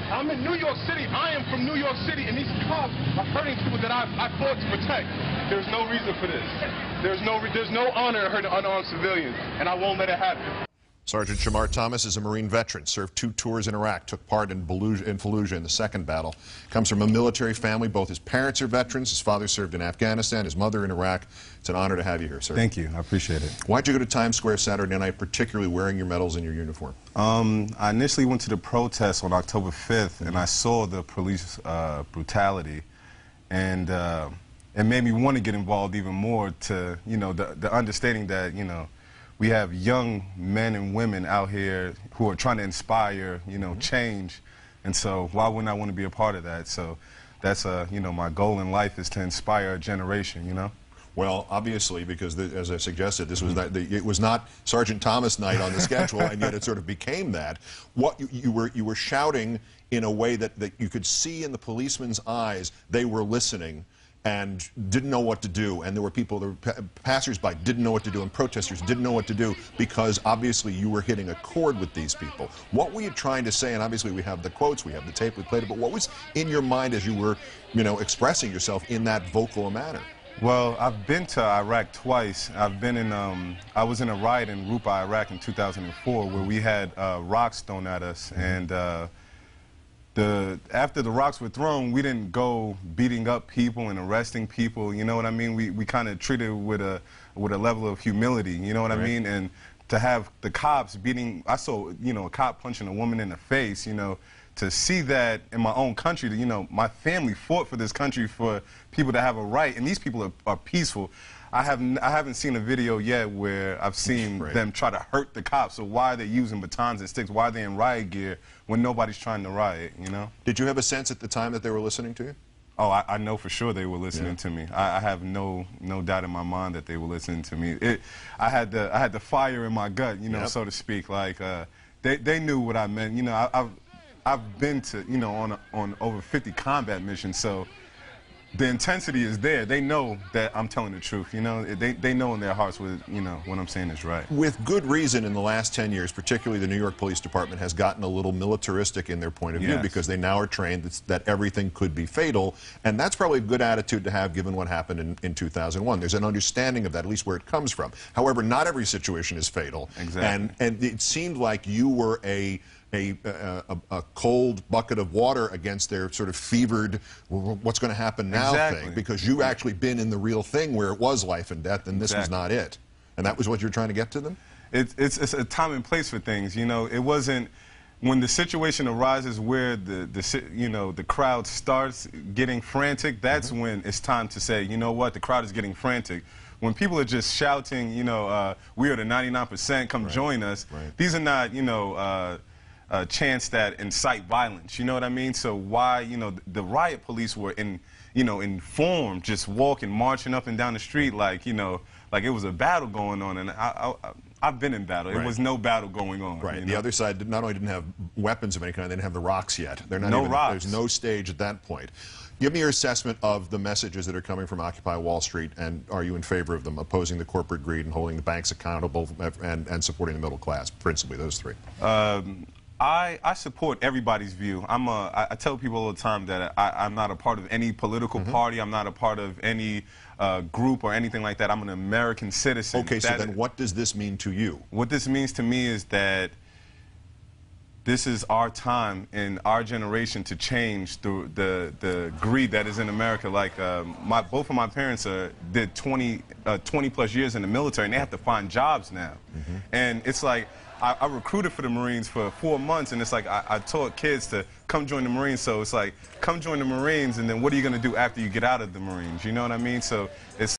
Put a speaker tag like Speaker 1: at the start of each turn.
Speaker 1: I'm in New York City. I am from New York City, and these cops are hurting people that I fought to protect. There's no reason for this. There's no honor in hurting unarmed civilians, and I won't let it happen.
Speaker 2: Sergeant Shamar Thomas is a Marine veteran, served 2 tours in Iraq, took part in Fallujah in the second battle. Comes from a military family. Both his parents are veterans. His father served in Afghanistan, his mother in Iraq. It's an honor to have you here, sir.
Speaker 3: Thank you. I appreciate it.
Speaker 2: Why'd you go to Times Square Saturday night, particularly wearing your medals and your uniform?
Speaker 3: I initially went to the protest on October 5th, and I saw the police brutality, and it made me want to get involved even more to, you know, the understanding that, you know, we have young men and women out here who are trying to inspire, you know, change. And so why wouldn't I want to be a part of that? So that's, you know, my goal in life is to inspire a generation, you know?
Speaker 2: Well, obviously, because as I suggested, this was not, it was not Sergeant Thomas night on the schedule, and yet it sort of became that. What you were shouting in a way that you could see in the policemen's eyes they were listening and didn't know what to do, and there were people, there were passers-by didn't know what to do, and protesters didn't know what to do, because obviously you were hitting a chord with these people. What were you trying to say? And obviously we have the quotes, we have the tape, we played it, but what was in your mind as you were, you know, expressing yourself in that vocal manner?
Speaker 3: Well, I've been to Iraq twice. I've been in, I was in a riot in Rupa, Iraq in 2004, where we had rocks thrown at us, and after the rocks were thrown, we didn't go beating up people and arresting people, you know what I mean? We kind of treated it with a level of humility, you know what I mean? And to have the cops beating, I saw, you know, a cop punching a woman in the face, you know, to see that in my own country, you know, my family fought for this country for people to have a right, and these people are peaceful. I haven't seen a video yet where I've seen them try to hurt the cops. So why are they using batons and sticks? Why are they in riot gear when nobody's trying to riot, you know?
Speaker 2: Did you have a sense at the time that they were listening to you?
Speaker 3: Oh, I know for sure they were listening to me. I have no doubt in my mind that they were listening to me. I had the fire in my gut, you know, so to speak. Like they knew what I meant. You know, I've been to, you know, on over 50 combat missions, so the intensity is there. They know that I'm telling the truth, you know. They know in their hearts what, you know, what I'm saying is right.
Speaker 2: With good reason, in the last 10 years, particularly the New York Police Department has gotten a little militaristic in their point of view, because they now are trained that everything could be fatal, and that's probably a good attitude to have given what happened in 2001. There's an understanding of that, at least where it comes from. However, not every situation is fatal.
Speaker 3: Exactly.
Speaker 2: And it seemed like you were a cold bucket of water against their sort of fevered, what's going to happen now thing, because you actually been in the real thing where it was life and death, and this was not it. And that was what you're trying to get to them?
Speaker 3: It's a time and place for things, you know. It wasn't, when the situation arises where the crowd starts getting frantic, that's when it's time to say, you know what, the crowd is getting frantic. When people are just shouting, you know, we are the 99%, come join us, these are not, you know, chants that incite violence, you know what I mean? So why, you know, the riot police were informed, just walking, marching up and down the street like, you know, like it was a battle going on, and I've been in battle. It was no battle going on.
Speaker 2: Right.
Speaker 3: You know?
Speaker 2: The other side not only didn't have weapons of any kind, they didn't have the rocks yet. They're not even,
Speaker 3: rocks.
Speaker 2: There's no stage at that point. Give me your assessment of the messages that are coming from Occupy Wall Street, and are you in favor of them, opposing the corporate greed and holding the banks accountable and supporting the middle class, principally those three?
Speaker 3: I support everybody's view. I tell people all the time that I'm not a part of any political party. I'm not a part of any group or anything like that. I'm an American citizen.
Speaker 2: Okay, so then what does this mean to you?
Speaker 3: What this means to me is that this is our time in our generation to change the greed that is in America. Like both of my parents did 20 plus years in the military, and they have to find jobs now. And it's like, I recruited for the Marines for 4 months, and it's like I taught kids to come join the Marines. So it's like, come join the Marines, and then what are you going to do after you get out of the Marines? You know what I mean? So it's